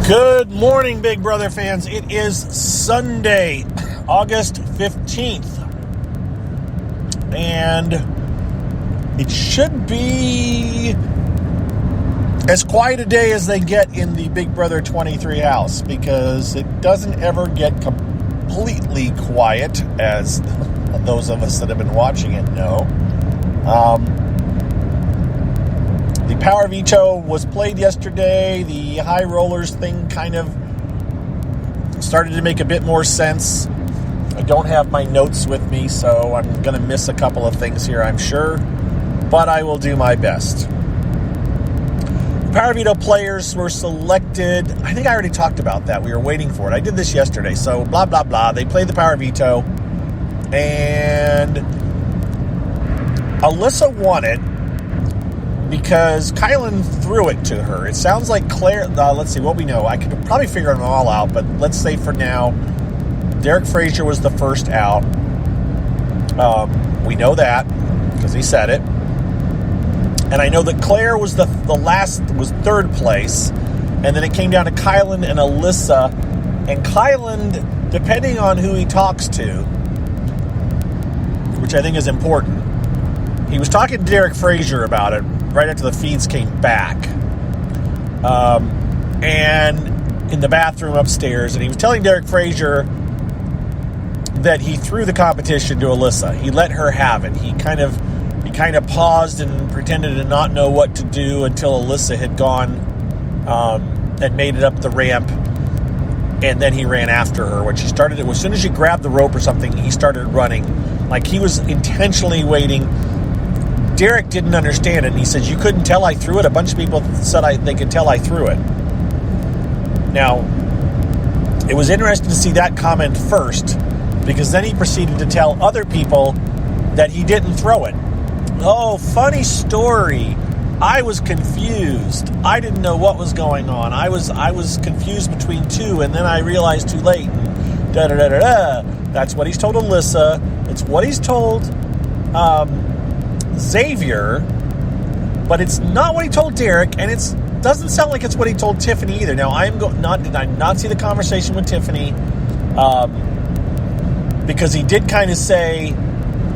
Good morning, Big Brother fans. It is Sunday, August 15th. And it should be as quiet a day as they get in the Big Brother 23 house, because it doesn't ever get completely quiet, as those of us that have been watching it know. The power veto was played yesterday. The high rollers thing kind of started to make a bit more sense. I don't have my notes with me, so I'm going to miss a couple of things here, I'm sure, but I will do my best. Power veto players were selected. I think I already talked about that. We were waiting for it. I did this yesterday, so blah, blah, blah. They played the power veto, and Alyssa won it because Kylan threw it to her. It sounds like Claire... let's see what we know. I could probably figure it all out, but let's say for now, Derek Frazier was the first out. We know that because he said it. And I know that Claire was the third place. And then it came down to Kylan and Alyssa. And Kylan, depending on who he talks to, which I think is important, he was talking to Derek Frazier about it right after the feeds came back. And in the bathroom upstairs. And he was telling Derek Frazier that he threw the competition to Alyssa. He let her have it. He kind of paused and pretended to not know what to do until Alyssa had gone and made it up the ramp. And then he ran after her. When she started it, as soon as she grabbed the rope or something, he started running. Like he was intentionally waiting. Derek didn't understand it, and he says, "You couldn't tell I threw it?" A bunch of people said they could tell I threw it. Now, it was interesting to see that comment first, because then he proceeded to tell other people that he didn't throw it. Oh, funny story. I was confused. I didn't know what was going on. I was confused between two, and then I realized too late. Da-da-da-da-da. That's what he's told Alyssa. It's what he's told Xavier, but it's not what he told Derek, and it doesn't sound like it's what he told Tiffany either. Now, did I not see the conversation with Tiffany, because he did kind of say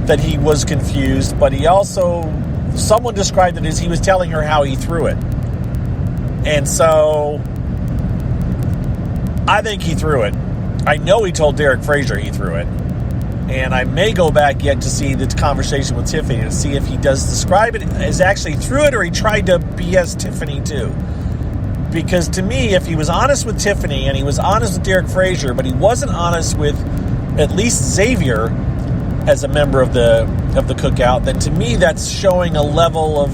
that he was confused, but he also, someone described it as he was telling her how he threw it. And so, I think he threw it. I know he told Derek Frazier he threw it. And I may go back yet to see the conversation with Tiffany to see if he does describe it as actually threw it or he tried to BS Tiffany too. Because to me, if he was honest with Tiffany and he was honest with Derek Frazier, but he wasn't honest with at least Xavier as a member of the cookout, then to me that's showing a level of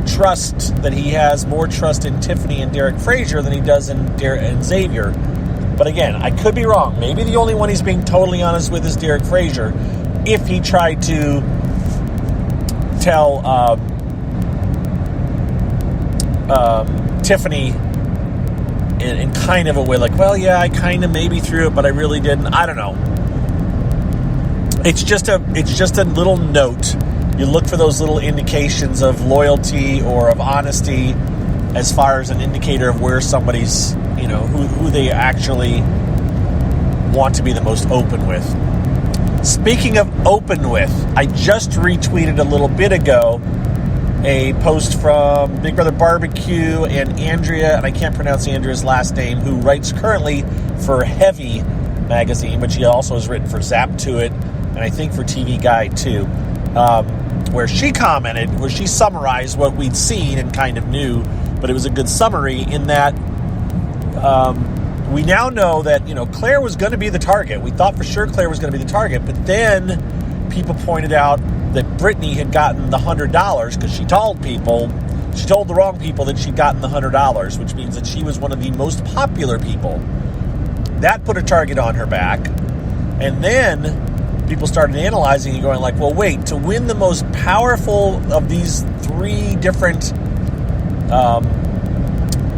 trust, that he has more trust in Tiffany and Derek Frazier than he does in Xavier. But again, I could be wrong. Maybe the only one he's being totally honest with is Derek Frazier. If he tried to tell Tiffany in kind of a way like, well, yeah, I kind of maybe threw it, but I really didn't. I don't know. It's just a little note. You look for those little indications of loyalty or of honesty as far as an indicator of where somebody's, who they actually want to be the most open with. Speaking of open with, I just retweeted a little bit ago a post from Big Brother Barbecue and Andrea, and I can't pronounce Andrea's last name, who writes currently for Heavy magazine, but she also has written for Zap To It, and I think for TV Guide too, where she commented, where she summarized what we'd seen and kind of knew, but it was a good summary in that we now know that, Claire was going to be the target. We thought for sure Claire was going to be the target, but then people pointed out that Brittany had gotten the $100 because she told the wrong people that she'd gotten the $100, which means that she was one of the most popular people. That put a target on her back. And then people started analyzing and going like, well, wait, to win the most powerful of these three different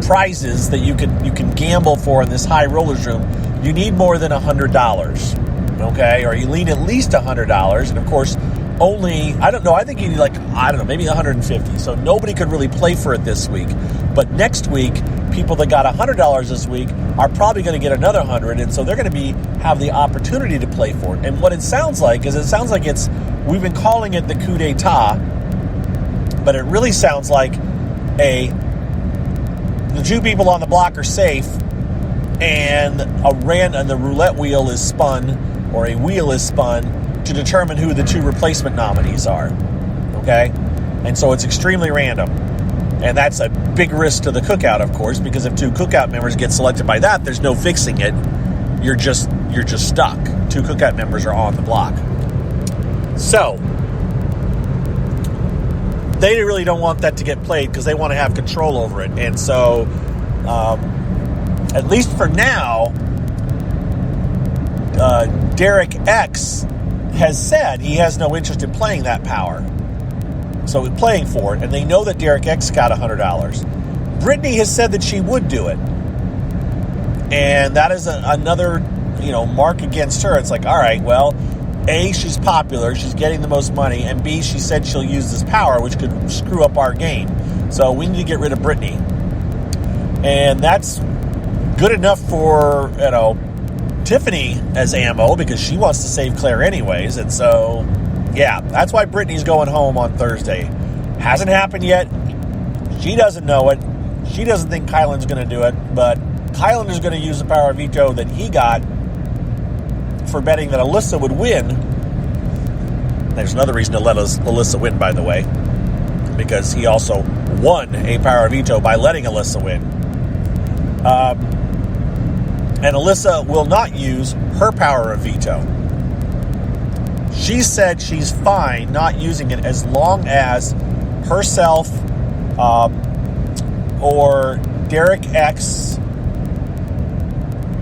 prizes that you can gamble for in this high rollers room, you need more than $100, okay? Or you need at least $100, and of course, only, I don't know, I think you need maybe 150. So nobody could really play for it this week. But next week, people that got $100 this week are probably going to get another 100, and so they're going to have the opportunity to play for it. And what it sounds like is we've been calling it the coup d'etat, but it really sounds like the two people on the block are safe, and the roulette wheel is spun, or a wheel is spun to determine who the two replacement nominees are. Okay? And so it's extremely random. And that's a big risk to the cookout, of course, because if two cookout members get selected by that, there's no fixing it. You're just stuck. Two cookout members are on the block. So they really don't want that to get played because they want to have control over it. And so, at least for now, Derek X has said he has no interest in playing that power. So playing for it, and they know that Derek X got $100. Brittany has said that she would do it, and that is another, mark against her. It's like, all right, well, A, she's popular, she's getting the most money, and B, she said she'll use this power, which could screw up our game. So we need to get rid of Brittany, and that's good enough for Tiffany as ammo because she wants to save Claire anyways, and so. Yeah, that's why Brittany's going home on Thursday. Hasn't happened yet. She doesn't know it. She doesn't think Kylan's going to do it, but Kylan is going to use the power of veto that he got for betting that Alyssa would win. There's another reason to let Alyssa win, by the way, because he also won a power of veto by letting Alyssa win. And Alyssa will not use her power of veto. She said she's fine not using it as long as herself or Derek X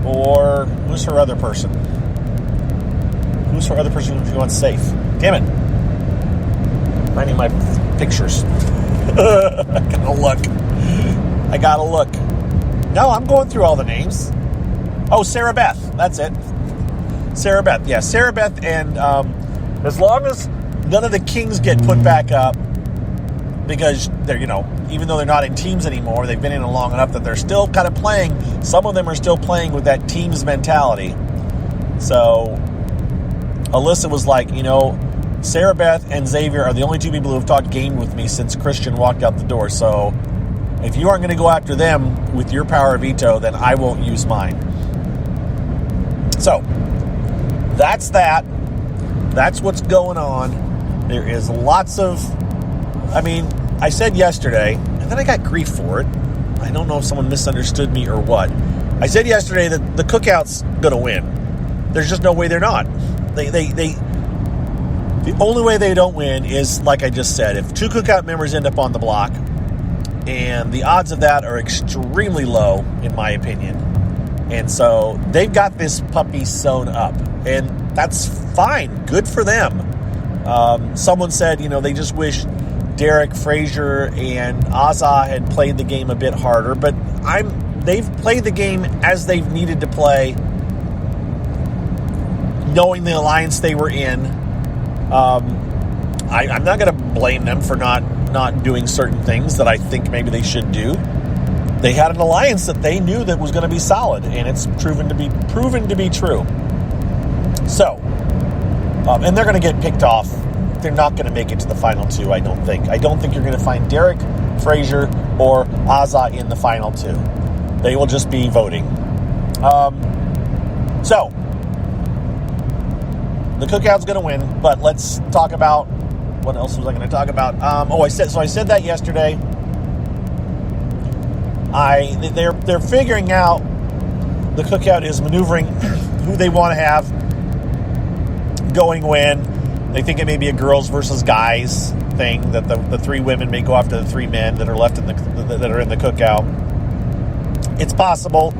or who's her other person? Who's her other person who wants safe? Damn it. Finding my pictures. I gotta look. No, I'm going through all the names. Oh, Sarah Beth. That's it. Sarah Beth. Yeah, Sarah Beth and as long as none of the Kings get put back up, because they're, even though they're not in teams anymore, they've been in it long enough that they're still kind of playing. Some of them are still playing with that team's mentality. So Alyssa was like, Sarah Beth and Xavier are the only two people who have talked game with me since Christian walked out the door. So if you aren't going to go after them with your power of veto, then I won't use mine. So that's that. That's what's going on. There is lots of... I said yesterday, and then I got grief for it. I don't know if someone misunderstood me or what. I said yesterday that the cookout's going to win. There's just no way they're not. The only way they don't win is, like I just said, if two cookout members end up on the block, and the odds of that are extremely low, in my opinion. And so they've got this puppy sewn up, and that's fine. Good for them. Someone said, they just wish Derek, Frazier, and Azah had played the game a bit harder, but they've played the game as they've needed to play, knowing the alliance they were in. I'm not going to blame them for not doing certain things that I think maybe they should do. They had an alliance that they knew that was going to be solid, and it's proven to be true. So, and they're going to get picked off. They're not going to make it to the final two, I don't think. I don't think you're going to find Derek, Frazier, or Azah in the final two. They will just be voting. So, the cookout's going to win, but let's talk about... What else was I going to talk about? I said that yesterday. They're figuring out, the cookout is maneuvering who they want to have going when. They think it may be a girls versus guys thing, that the three women may go after the three men that are left that are in the cookout. It's possible,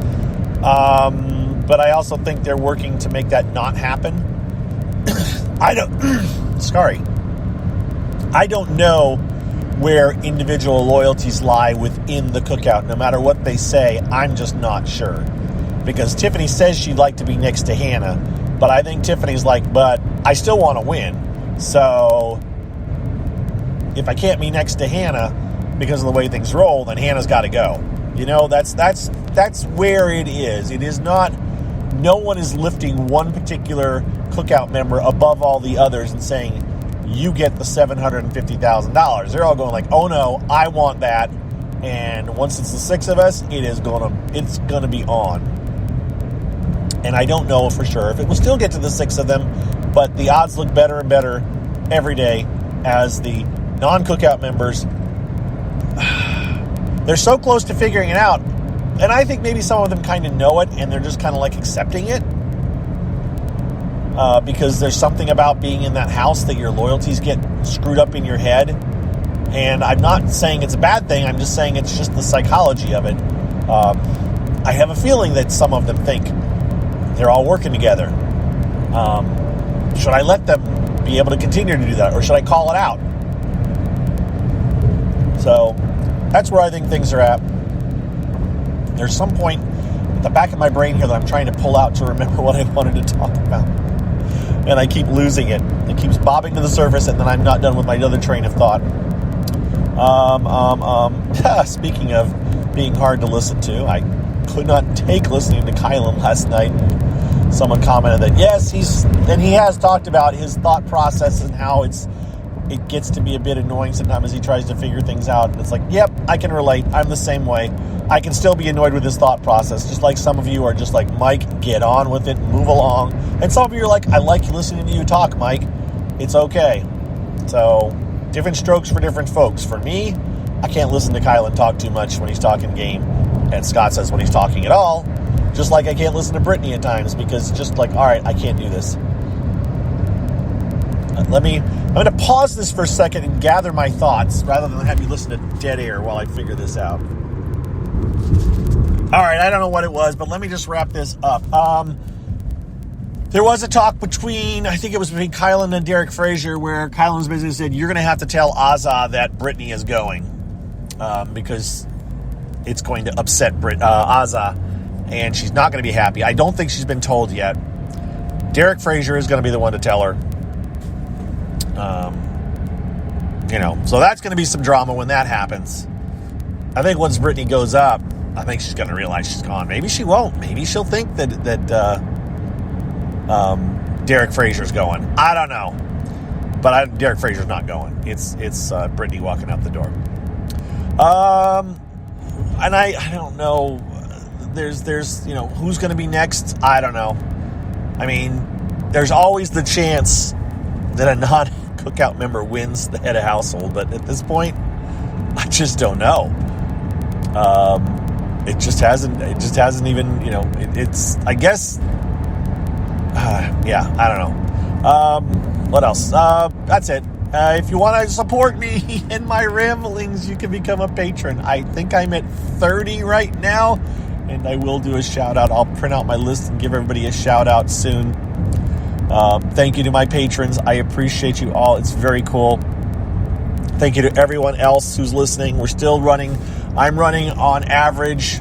but I also think they're working to make that not happen. I don't know where individual loyalties lie within the cookout. No matter what they say, I'm just not sure. Because Tiffany says she'd like to be next to Hannah, but I think Tiffany's like, but I still want to win. So if I can't be next to Hannah because of the way things roll, then Hannah's got to go. That's where it is. It is not. No one is lifting one particular Cookout member above all the others and saying, you get the $750,000. They're all going like, oh no, I want that. And once it's the six of us, it's gonna be on. And I don't know for sure if it will still get to the six of them, but the odds look better and better every day as the non-Cookout members, they're so close to figuring it out. And I think maybe some of them kind of know it and they're just kind of like accepting it. Because there's something about being in that house that your loyalties get screwed up in your head. And I'm not saying it's a bad thing. I'm just saying it's just the psychology of it. I have a feeling that some of them think they're all working together. Should I let them be able to continue to do that? Or should I call it out? So that's where I think things are at. There's some point at the back of my brain here that I'm trying to pull out to remember what I wanted to talk about. And I keep losing it. It keeps bobbing to the surface, and then I'm not done with my other train of thought. Speaking of being hard to listen to, I could not take listening to Kylan last night. Someone commented that, yes, he has talked about his thought process and how it gets to be a bit annoying sometimes as he tries to figure things out. And it's like, yep, I can relate. I'm the same way. I can still be annoyed with his thought process, just like some of you are just like, Mike, get on with it, move along. And some of you are like, I like listening to you talk, Mike. It's okay. So, different strokes for different folks. For me, I can't listen to Kylan talk too much when he's talking game. And Scott says when he's talking at all. Just like I can't listen to Brittany at times because just like, all right, I can't do this. I'm going to pause this for a second and gather my thoughts rather than have you listen to dead air while I figure this out. All right, I don't know what it was, but let me just wrap this up. There was a talk between Kylan and Derek Frazier where Kylan's basically said, you're going to have to tell Azah that Brittany is going because it's going to upset Azah, and she's not going to be happy. I don't think she's been told yet. Derek Frazier is going to be the one to tell her. So that's going to be some drama when that happens. I think once Brittany goes up, I think she's going to realize she's gone. Maybe she won't. Maybe she'll think that Derek Frazier's going. I don't know. But Derek Frazier's not going. It's Brittany walking out the door. And I don't know. There's who's going to be next? I don't know. I mean, there's always the chance that a non-Cookout member wins the head of household, but at this point, I just don't know. It just hasn't even, it's, I guess, I don't know. What else? That's it. If you want to support me in my ramblings, you can become a patron. I think I'm at 30 right now, and I will do a shout out. I'll print out my list and give everybody a shout out soon. Thank you to my patrons. I appreciate you all. It's very cool. Thank you to everyone else who's listening. We're still running. I'm running on average.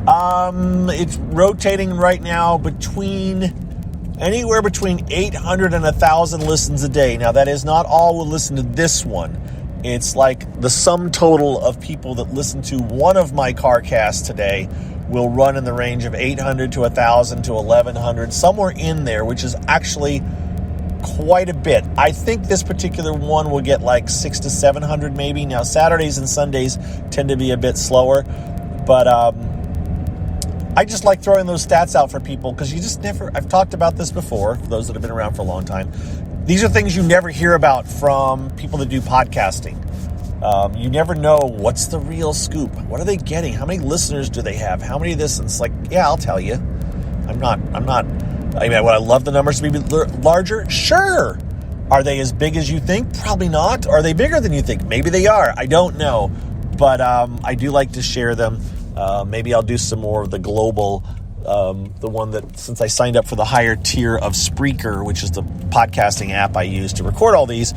It's rotating right now anywhere between 800 and 1,000 listens a day. Now, that is not all will listen to this one. It's like the sum total of people that listen to one of my car casts today will run in the range of 800 to 1,000 to 1,100, somewhere in there, which is actually quite a bit. I think this particular one will get like 600 to 700 maybe. Now, Saturdays and Sundays tend to be a bit slower, but I just like throwing those stats out for people because you just never, I've talked about this before, for those that have been around for a long time. These are things you never hear about from people that do podcasting. You never know what's the real scoop. What are they getting? How many listeners do they have? How many of this? And it's like, yeah, I'll tell you. I'm not, I mean, would I love the numbers to be larger? Sure. Are they as big as you think? Probably not. Are they bigger than you think? Maybe they are. I don't know. But I do like to share them. Maybe I'll do some more of the global, the one that, since I signed up for the higher tier of Spreaker, which is the podcasting app I use to record all these,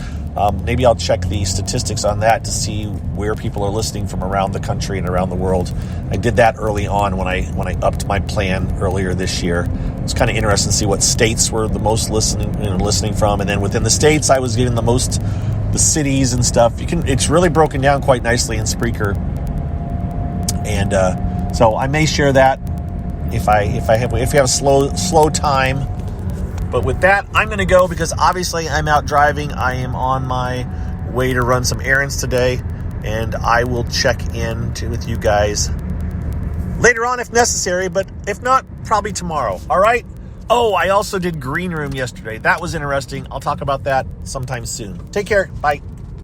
maybe I'll check the statistics on that to see where people are listening from around the country and around the world. I did that early on when I upped my plan earlier this year. It's kind of interesting to see what states were the most listening from, and then within the states, I was getting the cities and stuff. It's really broken down quite nicely in Spreaker. And So I may share that if you have a slow time. But with that, I'm going to go because obviously I'm out driving. I am on my way to run some errands today, and I will check in with you guys later on if necessary, but if not, probably tomorrow. All right? Oh, I also did green room yesterday. That was interesting. I'll talk about that sometime soon. Take care. Bye.